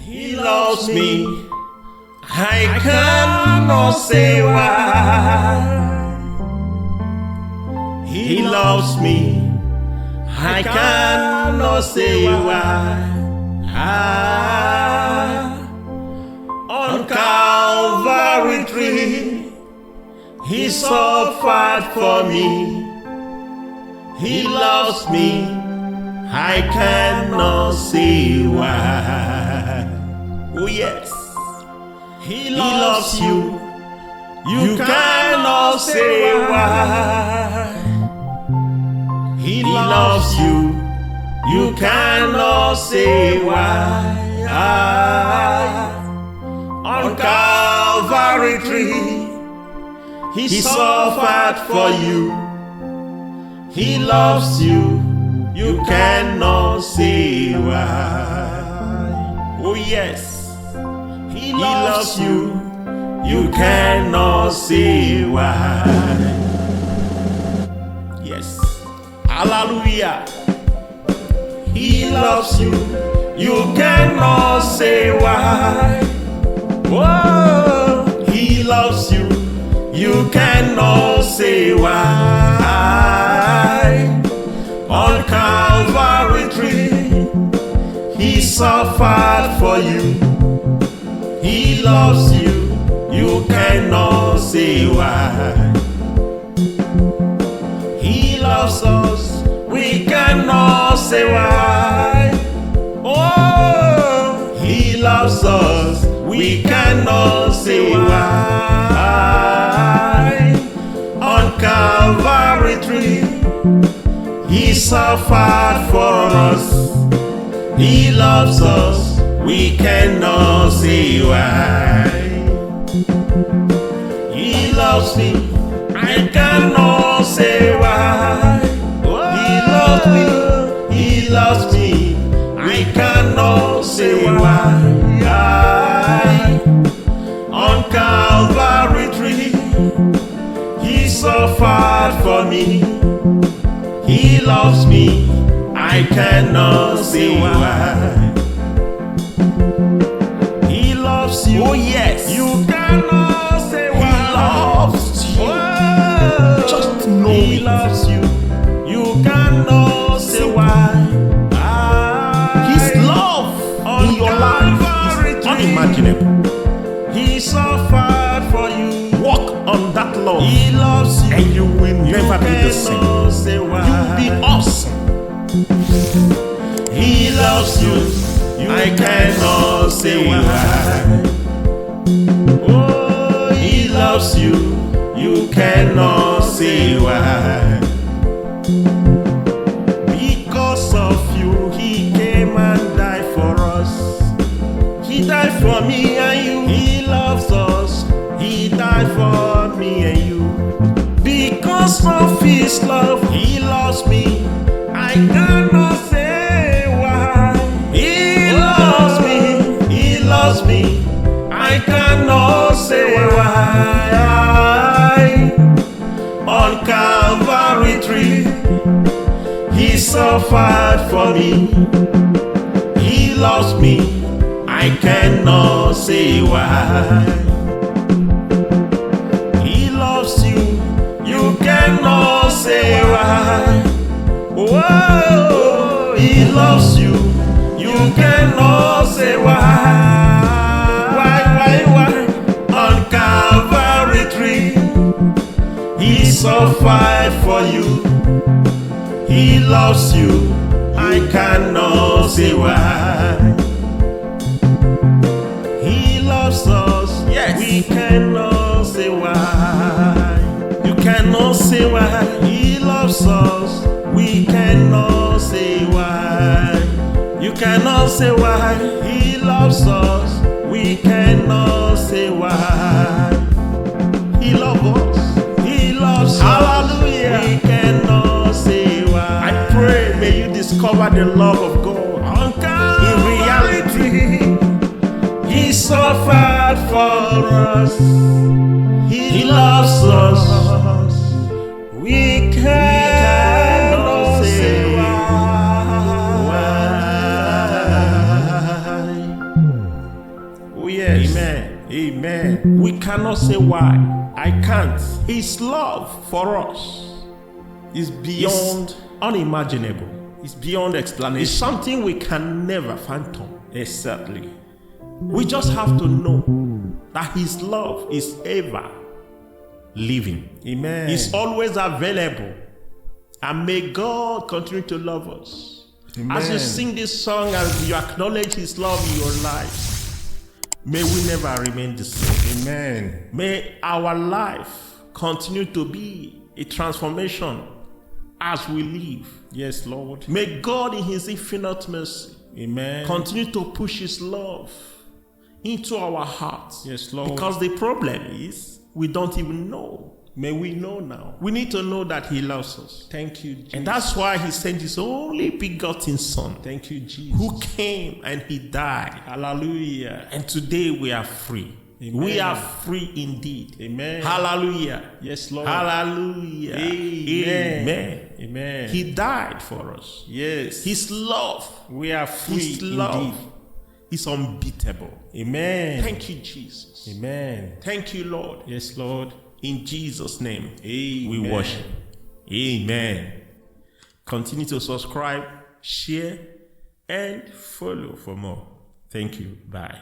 He loves me. I cannot say why. He loves me. I cannot say why. On Calvary tree, He suffered for me. He loves me. I cannot say why. Oh yes, He loves you. You cannot say why. He loves you. You cannot say why. On Calvary tree, He suffered for you. He loves you. You cannot say why. Oh yes, He loves you. You cannot say why. Yes, hallelujah. He loves you. You cannot say why. Whoa, He loves you. You cannot say why. On Calvary tree, He suffered for you. He loves you. You cannot say why. He loves us. We cannot say why. Oh, He loves us. We cannot say why. On Calvary tree, He suffered for us. He loves us. We cannot say why. He loves me. I cannot say why. He loves me. He loves me. I cannot say why. On Calvary tree, He suffered for me. He loves me. I cannot say why. He loves you. Oh yes. You cannot say why. He loves you. Oh, just know He loves you. You cannot say why. His love in your life is unimaginable. He suffered for you. Walk on that love. He loves you. And you will never be the same. You will be awesome. He loves you. I cannot say why. Oh, He loves you. You cannot say why. Because of you, He came and died for us. He died for me and you. He loves us. He died for me and you. Because of His love, He loves me. I cannot say why. He loves me. He loves me. I cannot say why. On Calvary tree, He suffered for me. He loves me. I cannot say why. He loves you. You cannot say why. Whoa, He loves you. You cannot say why. Why? On Calvary tree, He suffered for you. He loves you. I cannot say why. He loves us. Yes. We cannot say why. You cannot say why. He loves us. We cannot say why. You cannot say why. He loves us. We cannot say why. He loves us. He loves us. Hallelujah. We cannot say why. I pray may you discover the love of God. In reality, He suffered for us. He loves us. We cannot say why. Amen. We cannot say why. I can't. His love for us is beyond unimaginable. It's beyond explanation. It's something we can never fathom. Exactly. We just have to know that his love is ever living. Amen. He's always available. And may God continue to love us. Amen. As you sing this song, as you acknowledge his love in your life, may we never remain the same. Amen. May our life continue to be a transformation as we live. Yes, Lord. May God in his infinite mercy, amen, continue to push his love into our hearts. Yes, Lord. Because the problem is we don't even know. May we know now. We need to know that he loves us. Thank you, Jesus. And that's why he sent his only begotten son. Thank you, Jesus. Who came and he died. Hallelujah. And today we are free. Amen. We are free indeed. Amen. Hallelujah. Yes, Lord. Hallelujah. Amen. Amen. Amen. He died for us. Yes. His love. We are free. His love indeed is unbeatable. Amen. Thank you, Jesus. Amen. Thank you, Lord. Yes, Lord. In Jesus' name, amen, we worship. Amen. Continue to subscribe, share, and follow for more. Thank you. Bye.